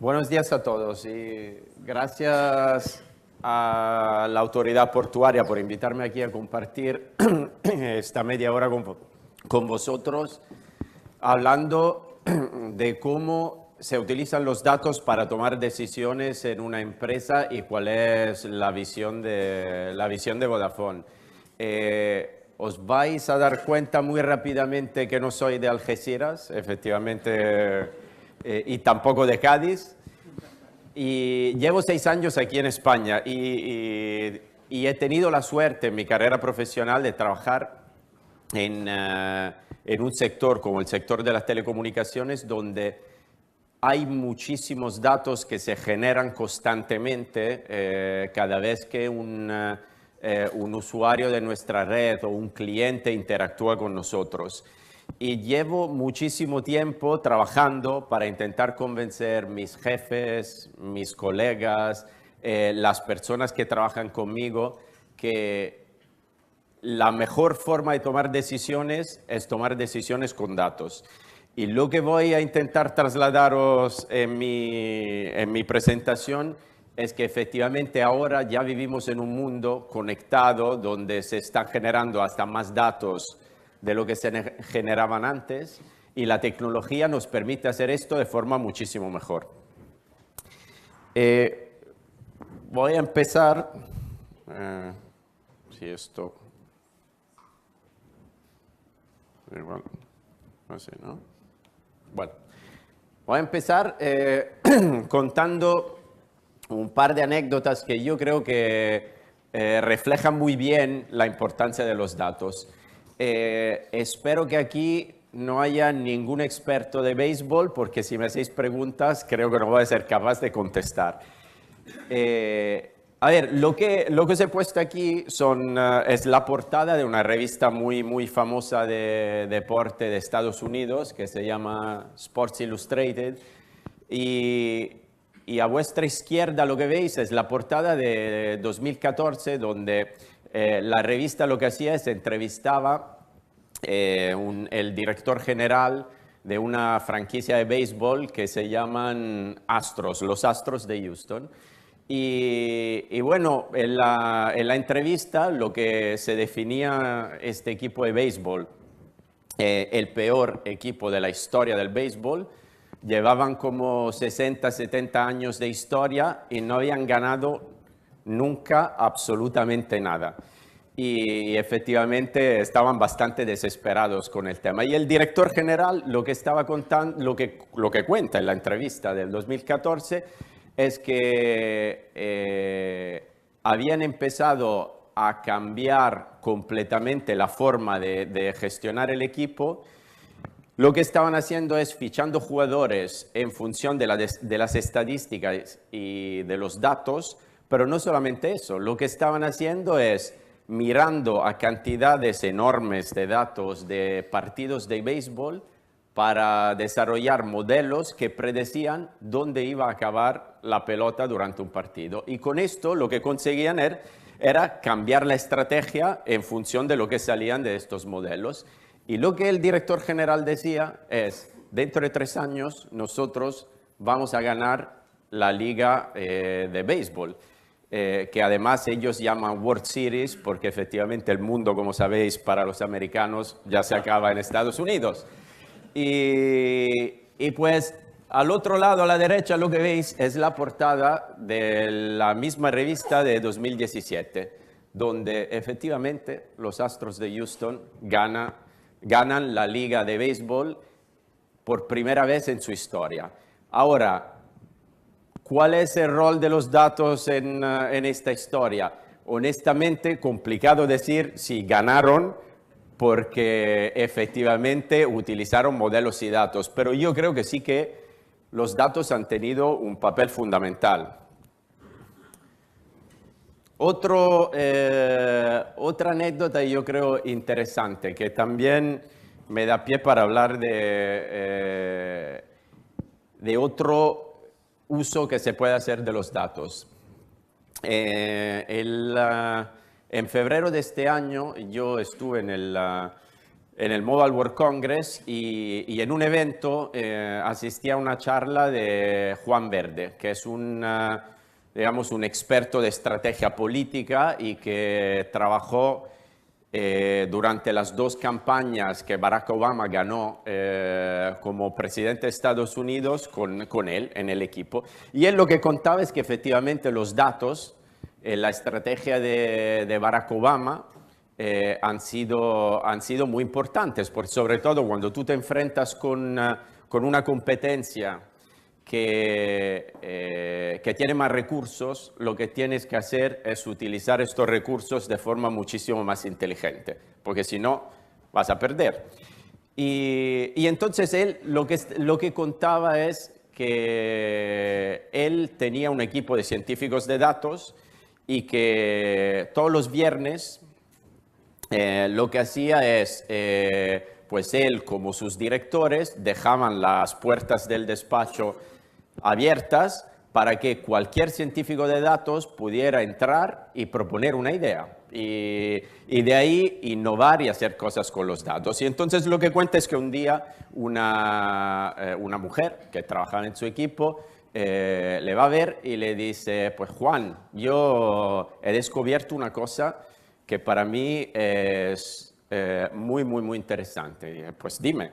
Buenos días a todos y gracias a la autoridad portuaria por invitarme aquí a compartir esta media hora con vosotros, hablando de cómo se utilizan los datos para tomar decisiones en una empresa y cuál es la visión de Vodafone. Os vais a dar cuenta muy rápidamente que no soy de Algeciras, efectivamente, y tampoco de Cádiz. Y llevo 6 años aquí en España y he tenido la suerte en mi carrera profesional de trabajar en un sector como el sector de las telecomunicaciones, donde hay muchísimos datos que se generan constantemente cada vez que un usuario de nuestra red o un cliente interactúa con nosotros. Y llevo muchísimo tiempo trabajando para intentar convencer mis jefes, mis colegas, las personas que trabajan conmigo, que la mejor forma de tomar decisiones es tomar decisiones con datos. Y lo que voy a intentar trasladaros en mi presentación es que efectivamente ahora ya vivimos en un mundo conectado donde se están generando hasta más datos de lo que se generaban antes, y la tecnología nos permite hacer esto de forma muchísimo mejor. Voy a empezar, si esto, igual, no sé, ¿no? Bueno, voy a empezar contando un par de anécdotas que yo creo que reflejan muy bien la importancia de los datos. Espero que aquí no haya ningún experto de béisbol, porque si me hacéis preguntas creo que no voy a ser capaz de contestar. A ver, lo que os he puesto aquí es la portada de una revista muy famosa de deporte de Estados Unidos que se llama Sports Illustrated. Y a vuestra izquierda lo que veis es la portada de 2014, donde la revista lo que hacía es entrevistaba el director general de una franquicia de béisbol que se llaman Astros, los Astros de Houston. Y bueno, en la entrevista lo que se definía este equipo de béisbol, el peor equipo de la historia del béisbol. Llevaban como 60, 70 años de historia y no habían ganado nunca absolutamente nada. Y efectivamente estaban bastante desesperados con el tema. Y el director general lo que estaba contando, lo que cuenta en la entrevista del 2014 es que habían empezado a cambiar completamente la forma de gestionar el equipo. Lo que estaban haciendo es fichando jugadores en función de las estadísticas y de los datos, pero no solamente eso, lo que estaban haciendo es mirando a cantidades enormes de datos de partidos de béisbol para desarrollar modelos que predecían dónde iba a acabar la pelota durante un partido. Y con esto lo que conseguían era cambiar la estrategia en función de lo que salían de estos modelos. Y lo que el director general decía es, dentro de 3 años nosotros vamos a ganar la liga de béisbol, que además ellos llaman World Series porque efectivamente el mundo, como sabéis, para los americanos ya se acaba en Estados Unidos. Y pues al otro lado, a la derecha, lo que veis es la portada de la misma revista de 2017, donde efectivamente los Astros de Houston ganan la liga de béisbol por primera vez en su historia. Ahora, ¿cuál es el rol de los datos en esta historia? Honestamente, complicado decir si ganaron, porque efectivamente utilizaron modelos y datos, pero yo creo que sí que los datos han tenido un papel fundamental. Otra anécdota yo creo interesante, que también me da pie para hablar de otro uso que se puede hacer de los datos. En febrero de este año yo estuve en en el Mobile World Congress y en un evento asistí a una charla de Juan Verde, que es digamos, un experto de estrategia política y que trabajó durante las 2 campañas que Barack Obama ganó como presidente de Estados Unidos con él en el equipo. Y él lo que contaba es que efectivamente los datos, la estrategia de Barack Obama han sido muy importantes, porque sobre todo cuando tú te enfrentas con una competencia que tiene más recursos, lo que tienes que hacer es utilizar estos recursos de forma muchísimo más inteligente, porque si no vas a perder. Y entonces él lo que contaba es que él tenía un equipo de científicos de datos y que todos los viernes lo que hacía es, pues él como sus directores dejaban las puertas del despacho abiertas para que cualquier científico de datos pudiera entrar y proponer una idea y de ahí innovar y hacer cosas con los datos. Y entonces lo que cuenta es que un día una mujer que trabajaba en su equipo le va a ver y le dice, pues Juan, yo he descubierto una cosa que para mí es muy interesante. Pues dime.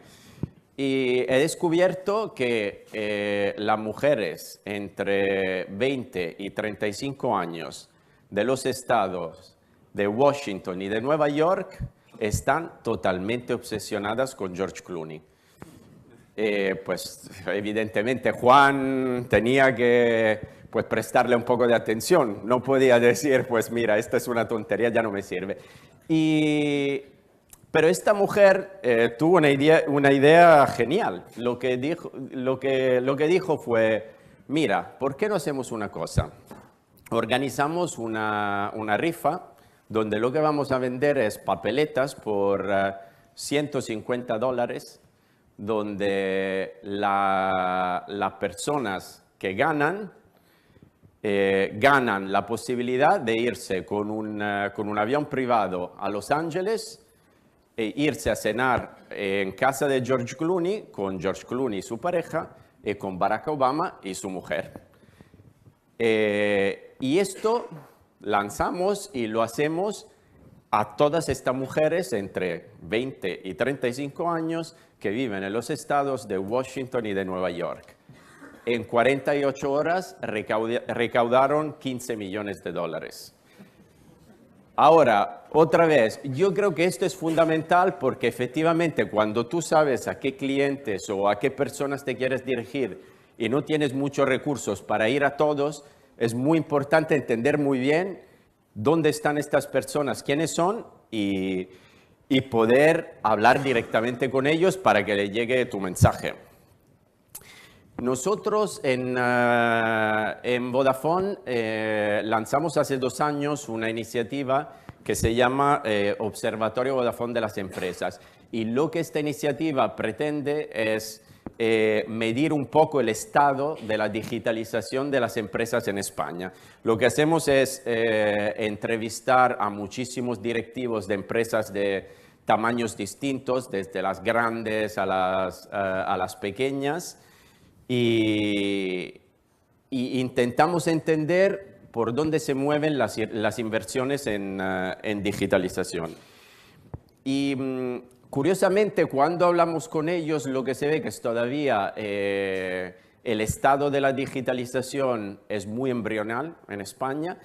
Y he descubierto que las mujeres entre 20 y 35 años de los estados de Washington y de Nueva York están totalmente obsesionadas con George Clooney. Pues evidentemente Juan tenía que pues prestarle un poco de atención. No podía decir, pues mira, esta es una tontería, ya no me sirve. Pero esta mujer tuvo una idea genial. Lo que dijo fue, mira, ¿por qué no hacemos una cosa? Organizamos una rifa donde lo que vamos a vender es papeletas por $150, donde las personas que ganan la posibilidad de irse con un avión privado a Los Ángeles e irse a cenar en casa de George Clooney, con George Clooney y su pareja, y con Barack Obama y su mujer. Y esto lanzamos y lo hacemos a todas estas mujeres entre 20 y 35 años que viven en los estados de Washington y de Nueva York. En 48 horas recaudaron $15 millones. Ahora, otra vez, yo creo que esto es fundamental porque efectivamente cuando tú sabes a qué clientes o a qué personas te quieres dirigir y no tienes muchos recursos para ir a todos, es muy importante entender muy bien dónde están estas personas, quiénes son y poder hablar directamente con ellos para que les llegue tu mensaje. Nosotros en Vodafone lanzamos hace 2 años una iniciativa que se llama Observatorio Vodafone de las Empresas. Y lo que esta iniciativa pretende es medir un poco el estado de la digitalización de las empresas en España. Lo que hacemos es entrevistar a muchísimos directivos de empresas de tamaños distintos, desde las grandes a las pequeñas, y intentamos entender por dónde se mueven las inversiones en digitalización. Y curiosamente, cuando hablamos con ellos, lo que se ve que es todavía el estado de la digitalización es muy embrional en España.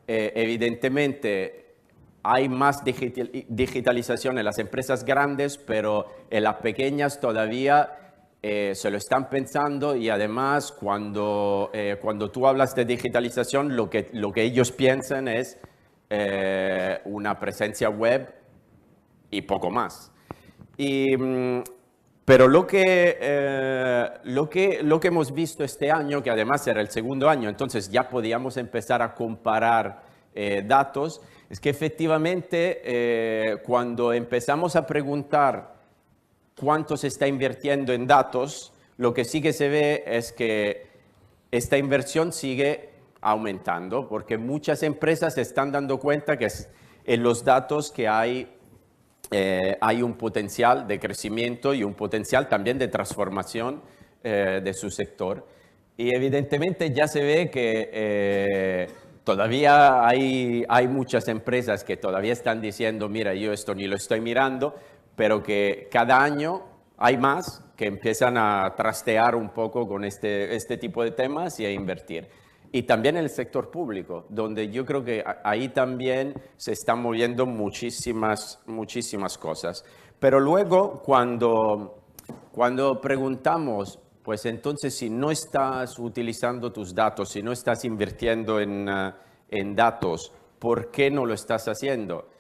Evidentemente, hay más digitalización en las empresas grandes, pero en las pequeñas todavía se lo están pensando, y además cuando tú hablas de digitalización, lo que ellos piensan es una presencia web y poco más. Pero lo que hemos visto este año, que además era el segundo año, entonces ya podíamos empezar a comparar datos, es que efectivamente cuando empezamos a preguntar cuánto se está invirtiendo en datos, lo que sí que se ve es que esta inversión sigue aumentando, porque muchas empresas se están dando cuenta que en los datos que hay hay un potencial de crecimiento y un potencial también de transformación de su sector. Y evidentemente ya se ve que todavía hay muchas empresas que todavía están diciendo, mira, yo esto ni lo estoy mirando, pero que cada año hay más que empiezan a trastear un poco con este tipo de temas y a invertir. Y también en el sector público, donde yo creo que ahí también se están moviendo muchísimas cosas. Pero luego, cuando preguntamos, pues entonces si no estás utilizando tus datos, si no estás invirtiendo en datos, ¿por qué no lo estás haciendo?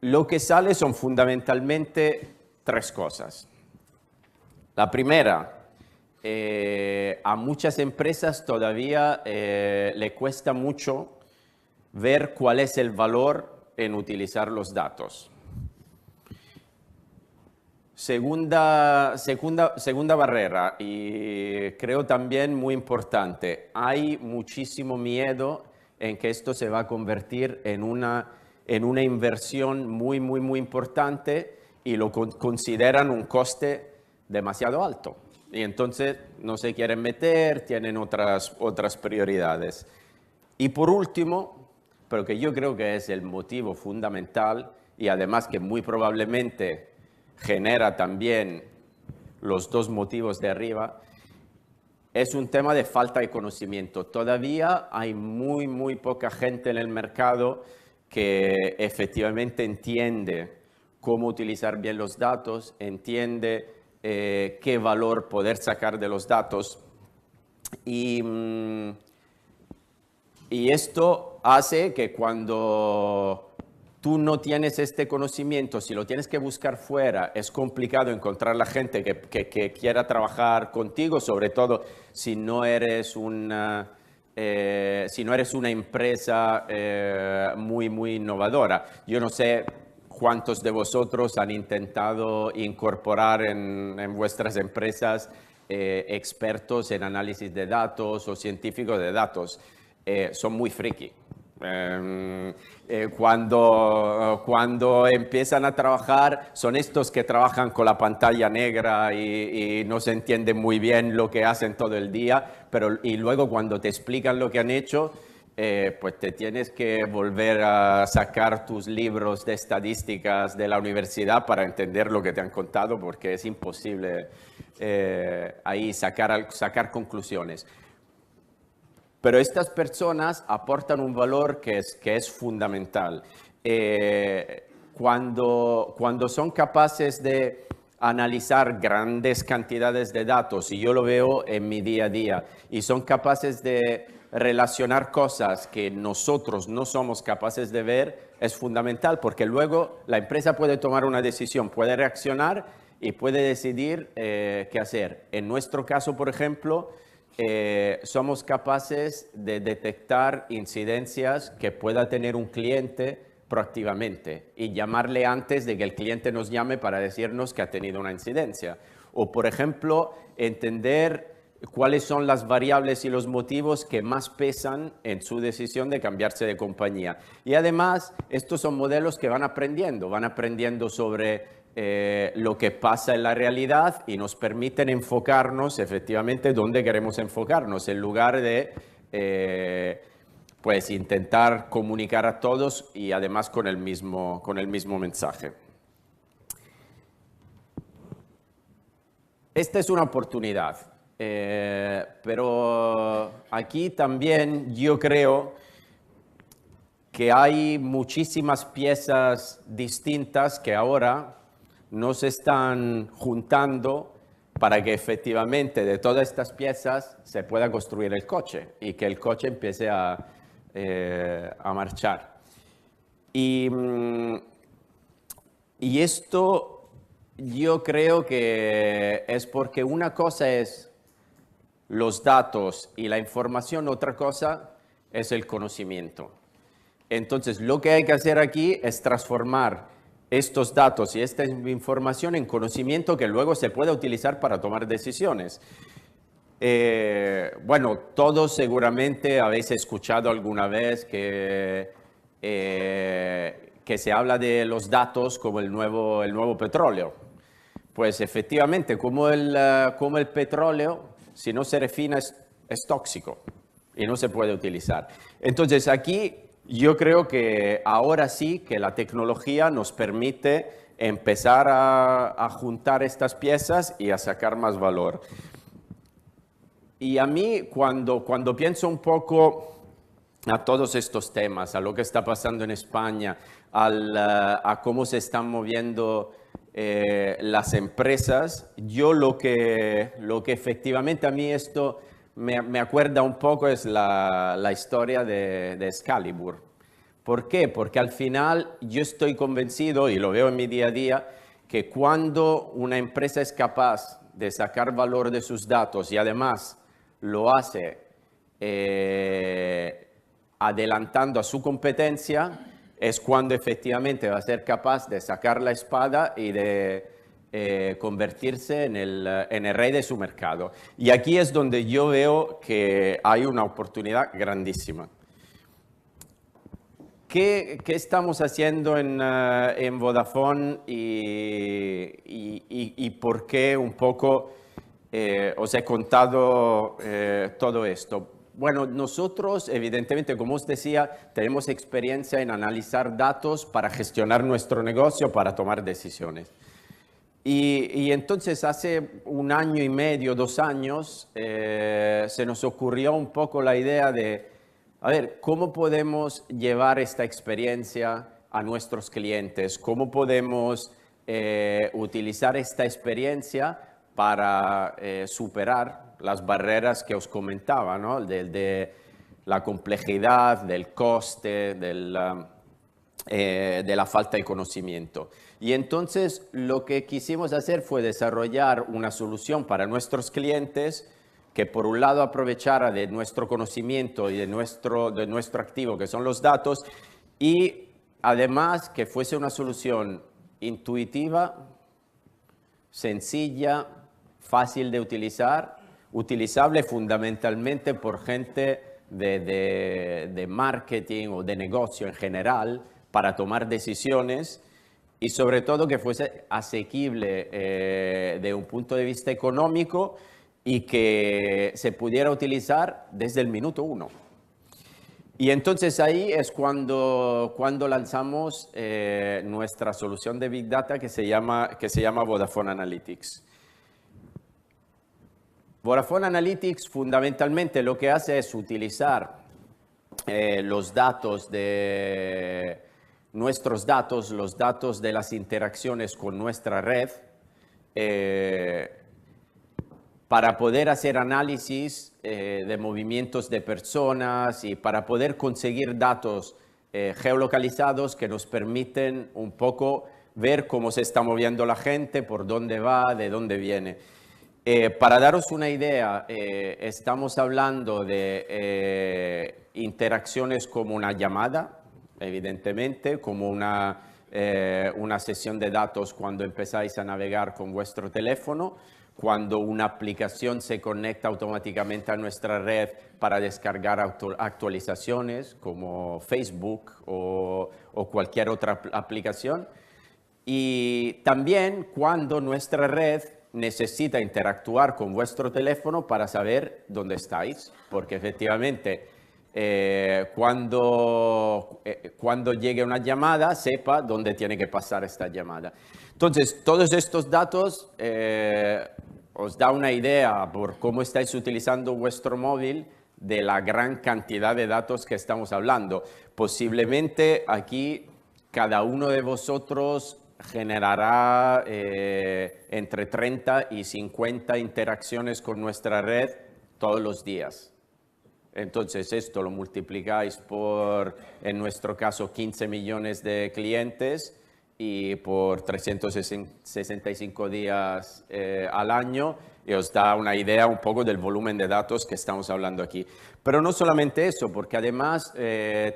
Lo que sale son fundamentalmente tres cosas. La primera, a muchas empresas todavía le cuesta mucho ver cuál es el valor en utilizar los datos. Segunda barrera, y creo también muy importante, hay muchísimo miedo en que esto se va a convertir en una inversión muy importante y lo consideran un coste demasiado alto. Y entonces no se quieren meter, tienen otras prioridades. Y por último, pero que yo creo que es el motivo fundamental y además que muy probablemente genera también los dos motivos de arriba, es un tema de falta de conocimiento. Todavía hay muy poca gente en el mercado que efectivamente entiende cómo utilizar bien los datos, entiende qué valor poder sacar de los datos. Y esto hace que cuando tú no tienes este conocimiento, si lo tienes que buscar fuera, es complicado encontrar la gente que quiera trabajar contigo, sobre todo si no eres una empresa muy innovadora. Yo no sé cuántos de vosotros han intentado incorporar en vuestras empresas expertos en análisis de datos o científicos de datos. Son muy friki. Cuando empiezan a trabajar, son estos que trabajan con la pantalla negra y no se entiende muy bien lo que hacen todo el día, y luego cuando te explican lo que han hecho, pues te tienes que volver a sacar tus libros de estadísticas de la universidad para entender lo que te han contado, porque es imposible ahí sacar conclusiones. Pero estas personas aportan un valor que es fundamental. Cuando son capaces de analizar grandes cantidades de datos, y yo lo veo en mi día a día, y son capaces de relacionar cosas que nosotros no somos capaces de ver, es fundamental, porque luego la empresa puede tomar una decisión, puede reaccionar y puede decidir qué hacer. En nuestro caso, por ejemplo, somos capaces de detectar incidencias que pueda tener un cliente proactivamente y llamarle antes de que el cliente nos llame para decirnos que ha tenido una incidencia. O, por ejemplo, entender cuáles son las variables y los motivos que más pesan en su decisión de cambiarse de compañía. Y además, estos son modelos que van aprendiendo sobre lo que pasa en la realidad y nos permiten enfocarnos efectivamente donde queremos enfocarnos, en lugar de pues intentar comunicar a todos y además con el mismo mensaje. Esta es una oportunidad, pero aquí también yo creo que hay muchísimas piezas distintas que ahora no se están juntando para que efectivamente de todas estas piezas se pueda construir el coche y que el coche empiece a marchar. Y esto yo creo que es porque una cosa es los datos y la información, otra cosa es el conocimiento. Entonces, lo que hay que hacer aquí es transformar estos datos y esta información en conocimiento que luego se pueda utilizar para tomar decisiones. Bueno, todos seguramente habéis escuchado alguna vez que que se habla de los datos como el nuevo petróleo. Pues efectivamente, como el petróleo, si no se refina es tóxico y no se puede utilizar. Entonces aquí yo creo que ahora sí que la tecnología nos permite empezar a juntar estas piezas y a sacar más valor. Y a mí, cuando pienso un poco a todos estos temas, a lo que está pasando en España, a cómo se están moviendo las empresas, yo lo que efectivamente a mí esto me acuerda un poco es la historia de Excalibur. ¿Por qué? Porque al final yo estoy convencido, y lo veo en mi día a día, que cuando una empresa es capaz de sacar valor de sus datos y además lo hace adelantando a su competencia, es cuando efectivamente va a ser capaz de sacar la espada y de convertirse en el rey de su mercado. Y aquí es donde yo veo que hay una oportunidad grandísima. ¿Qué estamos haciendo en Vodafone y por qué un poco os he contado todo esto? Bueno, nosotros, evidentemente, como os decía, tenemos experiencia en analizar datos para gestionar nuestro negocio, para tomar decisiones. Y entonces hace 1 año y medio, 2 años, se nos ocurrió un poco la idea de, a ver, ¿cómo podemos llevar esta experiencia a nuestros clientes? ¿Cómo podemos utilizar esta experiencia para superar las barreras que os comentaba, ¿no? De la complejidad, del coste, de la falta de conocimiento? Y entonces lo que quisimos hacer fue desarrollar una solución para nuestros clientes que por un lado aprovechara de nuestro conocimiento y de nuestro activo, que son los datos, y además que fuese una solución intuitiva, sencilla, fácil de utilizar, utilizable fundamentalmente por gente de marketing o de negocio en general para tomar decisiones, y sobre todo que fuese asequible de un punto de vista económico y que se pudiera utilizar desde el minuto 1. Y entonces ahí es cuando lanzamos nuestra solución de Big Data que se llama Vodafone Analytics. Vodafone Analytics fundamentalmente lo que hace es utilizar los datos nuestros datos, los datos de las interacciones con nuestra red, para poder hacer análisis de movimientos de personas y para poder conseguir datos geolocalizados que nos permiten un poco ver cómo se está moviendo la gente, por dónde va, de dónde viene. Para daros una idea, estamos hablando de interacciones como una llamada, evidentemente, como una sesión de datos cuando empezáis a navegar con vuestro teléfono, cuando una aplicación se conecta automáticamente a nuestra red para descargar actualizaciones como Facebook o cualquier otra aplicación. Y también cuando nuestra red necesita interactuar con vuestro teléfono para saber dónde estáis, porque efectivamente cuando llegue una llamada, sepa dónde tiene que pasar esta llamada. Entonces, todos estos datos os da una idea por cómo estáis utilizando vuestro móvil de la gran cantidad de datos que estamos hablando. Posiblemente aquí cada uno de vosotros generará entre 30 y 50 interacciones con nuestra red todos los días. Entonces esto lo multiplicáis por, en nuestro caso, 15 millones de clientes y por 365 días al año, y os da una idea un poco del volumen de datos que estamos hablando aquí. Pero no solamente eso, porque además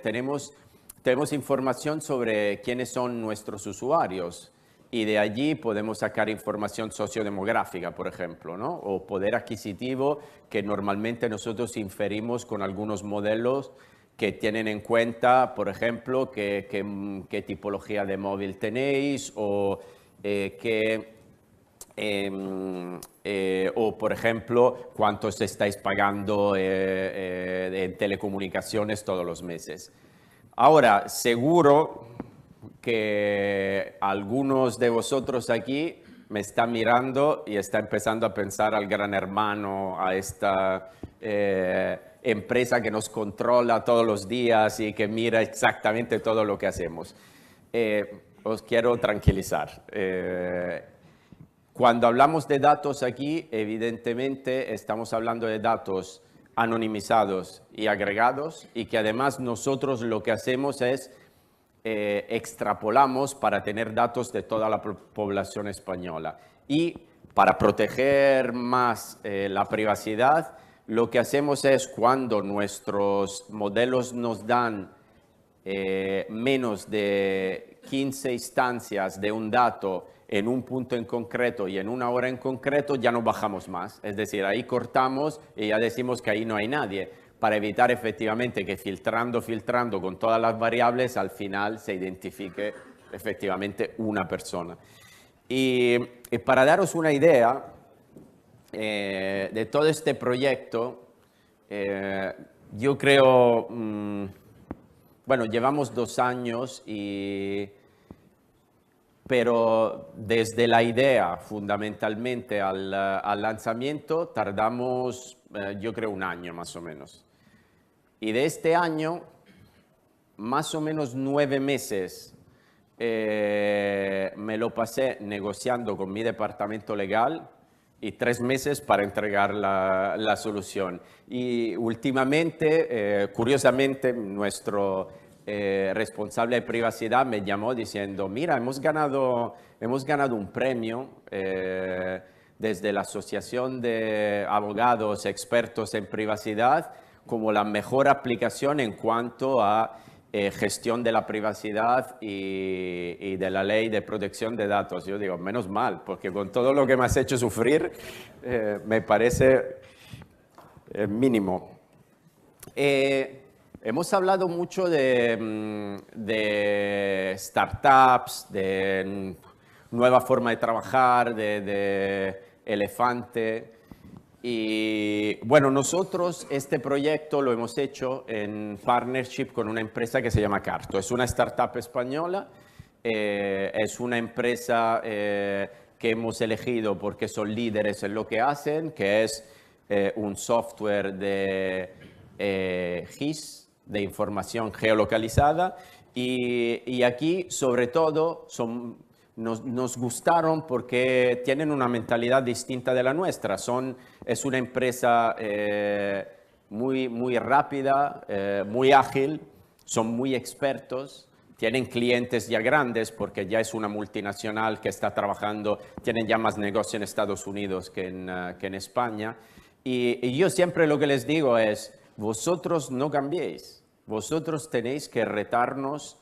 tenemos información sobre quiénes son nuestros usuarios y de allí podemos sacar información sociodemográfica, por ejemplo, ¿no? O poder adquisitivo que normalmente nosotros inferimos con algunos modelos que tienen en cuenta, por ejemplo, qué tipología de móvil tenéis o o, por ejemplo, cuántos estáis pagando en telecomunicaciones todos los meses. Ahora, seguro que algunos de vosotros aquí me están mirando y está empezando a pensar al gran hermano, a esta empresa que nos controla todos los días y que mira exactamente todo lo que hacemos. Os quiero tranquilizar. Cuando hablamos de datos aquí, evidentemente estamos hablando de datos anonimizados y agregados y que además nosotros lo que hacemos es extrapolamos para tener datos de toda la población española. Y para proteger más la privacidad, lo que hacemos es cuando nuestros modelos nos dan menos de 15 instancias de un dato en un punto en concreto y en una hora en concreto, ya no bajamos más. Es decir, ahí cortamos y ya decimos que ahí no hay nadie, para evitar efectivamente que filtrando con todas las variables, al final se identifique efectivamente una persona. Y para daros una idea de todo este proyecto, yo creo, bueno, llevamos 2 años pero desde la idea fundamentalmente al lanzamiento tardamos, yo creo, 1 año más o menos. Y de este año, más o menos 9 meses me lo pasé negociando con mi departamento legal y 3 meses para entregar la solución. Y últimamente, curiosamente, nuestro responsable de privacidad me llamó diciendo, mira, hemos ganado un premio desde la Asociación de Abogados Expertos en Privacidad como la mejor aplicación en cuanto a gestión de la privacidad y de la ley de protección de datos. Yo digo, menos mal, porque con todo lo que me has hecho sufrir, me parece mínimo. Hemos hablado mucho de startups, de nueva forma de trabajar, de elefante. Y bueno, nosotros este proyecto lo hemos hecho en partnership con una empresa que se llama Carto. Es una startup española, es una empresa que hemos elegido porque son líderes en lo que hacen, que es un software de GIS, de información geolocalizada, y aquí sobre todo nos gustaron porque tienen una mentalidad distinta de la nuestra. Es una empresa muy rápida, muy ágil, son muy expertos, tienen clientes ya grandes porque ya es una multinacional que está trabajando, tienen ya más negocio en Estados Unidos que en España. Y yo siempre lo que les digo es, vosotros no cambiéis, vosotros tenéis que retarnos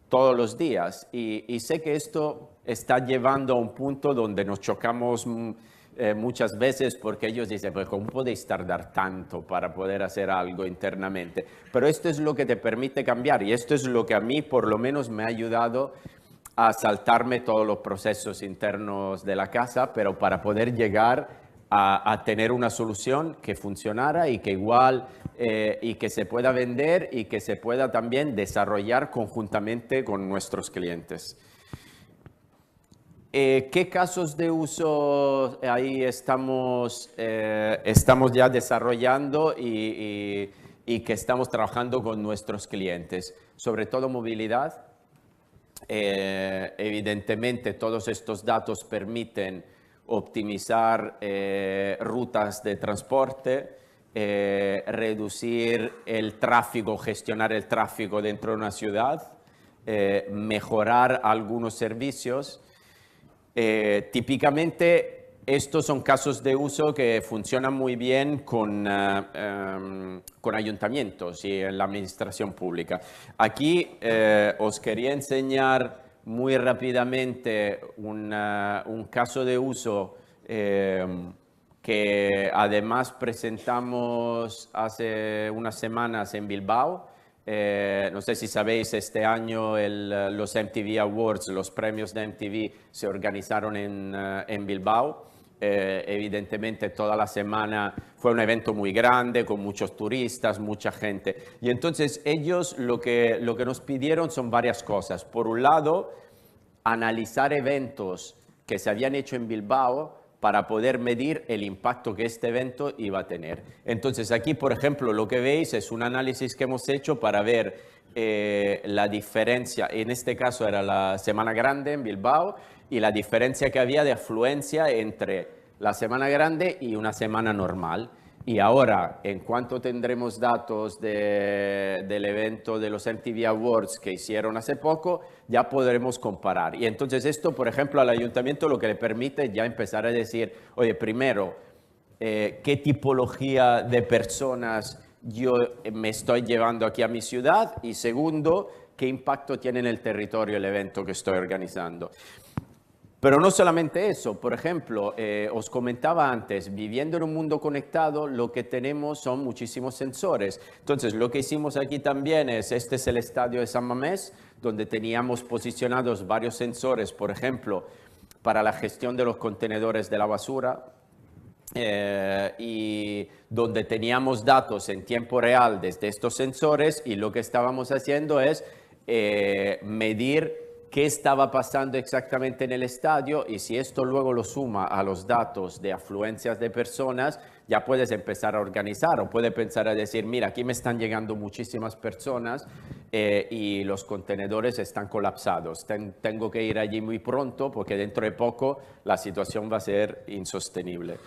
todos los días. Y sé que esto está llevando a un punto donde nos chocamos muchas veces porque ellos dicen, pues, ¿cómo podéis tardar tanto para poder hacer algo internamente? Pero esto es lo que te permite cambiar y esto es lo que a mí por lo menos me ha ayudado a saltarme todos los procesos internos de la casa, pero para poder llegar a tener una solución que funcionara y que igual y que se pueda vender y que se pueda también desarrollar conjuntamente con nuestros clientes. ¿Qué casos de uso ahí estamos ya desarrollando y que estamos trabajando con nuestros clientes? Sobre todo movilidad. Evidentemente todos estos datos permiten optimizar rutas de transporte, reducir el tráfico, gestionar el tráfico dentro de una ciudad, mejorar algunos servicios. Típicamente estos son casos de uso que funcionan muy bien con ayuntamientos y en la administración pública. Aquí os quería enseñar muy rápidamente un caso de uso que además presentamos hace unas semanas en Bilbao, No sé si sabéis, este año los MTV Awards, los premios de MTV, se organizaron en Bilbao. Evidentemente toda la semana fue un evento muy grande, con muchos turistas, mucha gente. Y entonces ellos lo que nos pidieron son varias cosas. Por un lado, analizar eventos que se habían hecho en Bilbao para poder medir el impacto que este evento iba a tener. Entonces aquí, por ejemplo, lo que veis es un análisis que hemos hecho para ver la diferencia, en este caso era la Semana Grande en Bilbao, y la diferencia que había de afluencia entre la Semana Grande y una semana normal. Y ahora, en cuanto tendremos datos del evento de los MTV Awards que hicieron hace poco, ya podremos comparar. Y entonces esto, por ejemplo, al ayuntamiento lo que le permite ya empezar a decir, oye, primero, ¿qué tipología de personas yo me estoy llevando aquí a mi ciudad? Y segundo, ¿qué impacto tiene en el territorio el evento que estoy organizando? Pero no solamente eso, por ejemplo, os comentaba antes, viviendo en un mundo conectado, lo que tenemos son muchísimos sensores. Entonces, lo que hicimos aquí también este es el estadio de San Mamés, donde teníamos posicionados varios sensores, por ejemplo, para la gestión de los contenedores de la basura, y donde teníamos datos en tiempo real desde estos sensores, y lo que estábamos haciendo es medir qué estaba pasando exactamente en el estadio, y si esto luego lo suma a los datos de afluencias de personas, ya puedes empezar a organizar o puedes pensar a decir, mira, aquí me están llegando muchísimas personas y los contenedores están colapsados. Tengo que ir allí muy pronto porque dentro de poco la situación va a ser insostenible.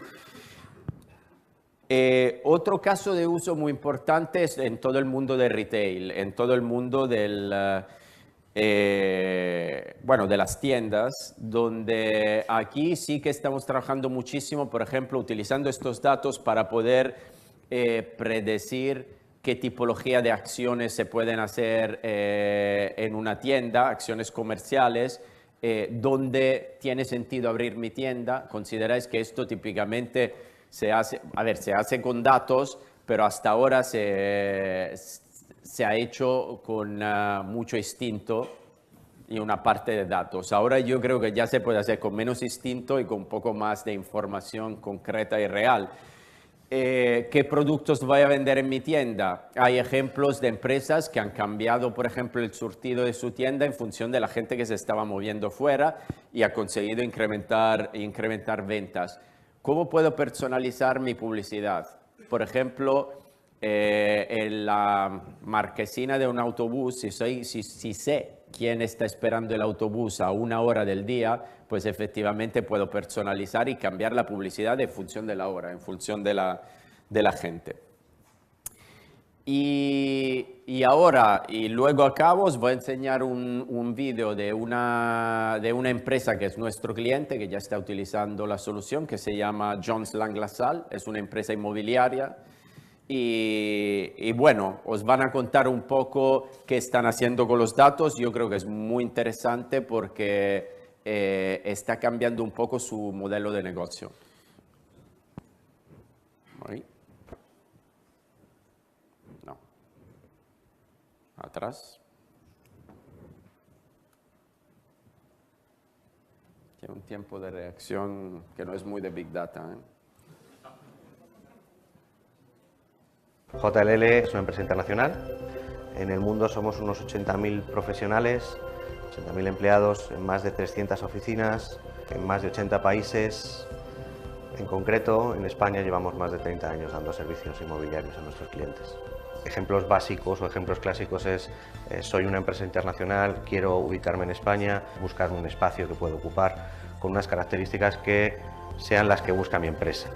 Otro caso de uso muy importante es en todo el mundo del retail, en todo el mundo del... bueno, de las tiendas, donde aquí sí que estamos trabajando muchísimo, por ejemplo, utilizando estos datos para poder predecir qué tipología de acciones se pueden hacer en una tienda, acciones comerciales, dónde tiene sentido abrir mi tienda. Consideráis que esto típicamente se hace con datos, pero hasta ahora se ha hecho con mucho instinto y una parte de datos. Ahora yo creo que ya se puede hacer con menos instinto y con un poco más de información concreta y real. ¿Qué productos voy a vender en mi tienda? Hay ejemplos de empresas que han cambiado, por ejemplo, el surtido de su tienda en función de la gente que se estaba moviendo fuera y ha conseguido incrementar ventas. ¿Cómo puedo personalizar mi publicidad? Por ejemplo, en la marquesina de un autobús, si sé quién está esperando el autobús a una hora del día, pues efectivamente puedo personalizar y cambiar la publicidad en función de la hora, en función de la gente. Y ahora, y luego acabo, os voy a enseñar un vídeo de una empresa que es nuestro cliente, que ya está utilizando la solución, que se llama Jones Lang LaSalle, es una empresa inmobiliaria. Y bueno, os van a contar un poco qué están haciendo con los datos. Yo creo que es muy interesante porque está cambiando un poco su modelo de negocio. Ahí. No. Atrás. Tiene un tiempo de reacción que no es muy de Big Data, ¿eh? JLL es una empresa internacional. En el mundo somos unos 80.000 profesionales, 80.000 empleados en más de 300 oficinas, en más de 80 países. En concreto, en España llevamos más de 30 años dando servicios inmobiliarios a nuestros clientes. Ejemplos básicos o ejemplos clásicos es, soy una empresa internacional, quiero ubicarme en España, buscar un espacio que pueda ocupar con unas características que sean las que busca mi empresa.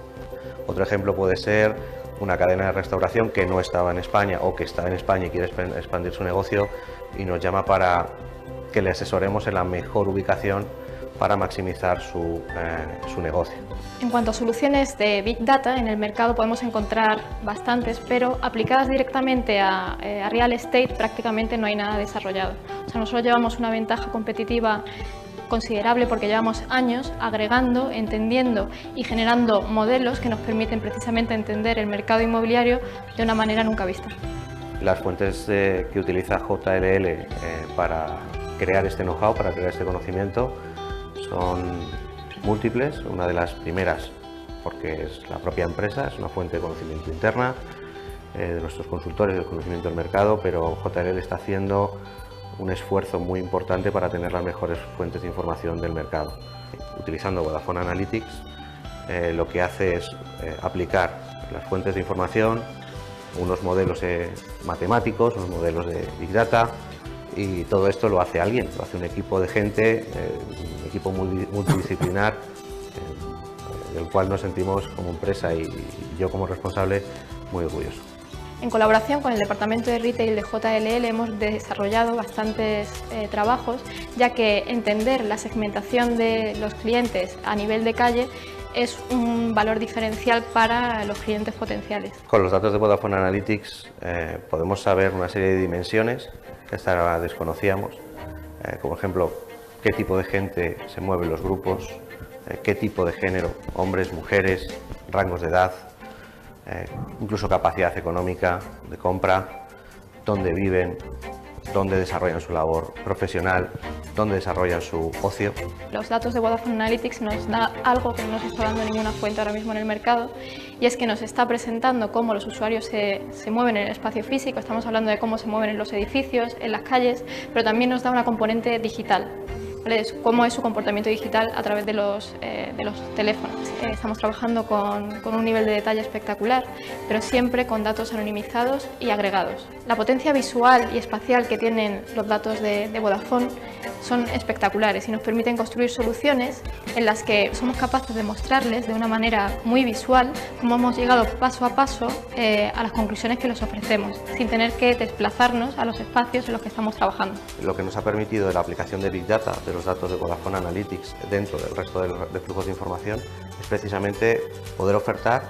Otro ejemplo puede ser una cadena de restauración que no estaba en España o que está en España y quiere expandir su negocio y nos llama para que le asesoremos en la mejor ubicación para maximizar su negocio. En cuanto a soluciones de Big Data, en el mercado podemos encontrar bastantes, pero aplicadas directamente a Real Estate prácticamente no hay nada desarrollado. O sea, nosotros llevamos una ventaja competitiva considerable porque llevamos años agregando, entendiendo y generando modelos que nos permiten precisamente entender el mercado inmobiliario de una manera nunca vista. Las fuentes que utiliza JLL para crear este know-how, para crear este conocimiento, son múltiples. Una de las primeras, porque es la propia empresa, es una fuente de conocimiento interna de nuestros consultores, del conocimiento del mercado, pero JLL está haciendo un esfuerzo muy importante para tener las mejores fuentes de información del mercado. Utilizando Vodafone Analytics, lo que hace es aplicar las fuentes de información, unos modelos matemáticos, unos modelos de Big Data, y todo esto lo hace alguien, lo hace un equipo de gente, un equipo multidisciplinar, del cual nos sentimos como empresa y yo como responsable muy orgulloso. En colaboración con el Departamento de Retail de JLL hemos desarrollado bastantes trabajos, ya que entender la segmentación de los clientes a nivel de calle es un valor diferencial para los clientes potenciales. Con los datos de Vodafone Analytics podemos saber una serie de dimensiones que hasta ahora desconocíamos, como ejemplo, qué tipo de gente se mueve en los grupos, qué tipo de género, hombres, mujeres, rangos de edad, incluso capacidad económica de compra, dónde viven, dónde desarrollan su labor profesional, dónde desarrollan su ocio. Los datos de Vodafone Analytics nos da algo que no nos está dando ninguna fuente ahora mismo en el mercado, y es que nos está presentando cómo los usuarios se mueven en el espacio físico. Estamos hablando de cómo se mueven en los edificios, en las calles, pero también nos da una componente digital. Cómo es su comportamiento digital a través de los teléfonos. Estamos trabajando con un nivel de detalle espectacular, pero siempre con datos anonimizados y agregados. La potencia visual y espacial que tienen los datos de Vodafone son espectaculares y nos permiten construir soluciones en las que somos capaces de mostrarles de una manera muy visual cómo hemos llegado paso a paso a las conclusiones que les ofrecemos, sin tener que desplazarnos a los espacios en los que estamos trabajando. Lo que nos ha permitido la aplicación de Big Data, de los datos de Vodafone Analytics dentro del resto de flujos de información, es precisamente poder ofertar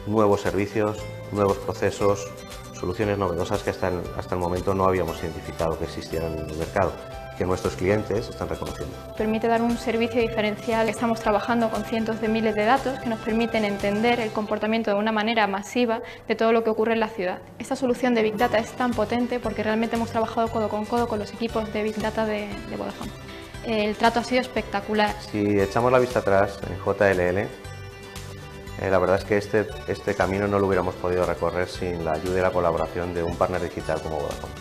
nuevos servicios, nuevos procesos, soluciones novedosas que hasta el momento no habíamos identificado que existieran en el mercado, que nuestros clientes están reconociendo. Permite dar un servicio diferencial. Estamos trabajando con cientos de miles de datos que nos permiten entender el comportamiento de una manera masiva de todo lo que ocurre en la ciudad. Esta solución de Big Data es tan potente porque realmente hemos trabajado codo con los equipos de Big Data de Vodafone. El trato ha sido espectacular. Si echamos la vista atrás en JLL, la verdad es que este camino no lo hubiéramos podido recorrer sin la ayuda y la colaboración de un partner digital como Vodafone.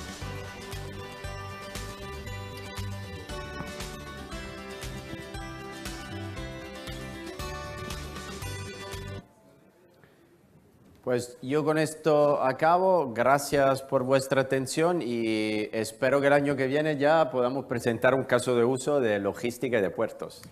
Pues yo con esto acabo. Gracias por vuestra atención y espero que el año que viene ya podamos presentar un caso de uso de logística y de puertos.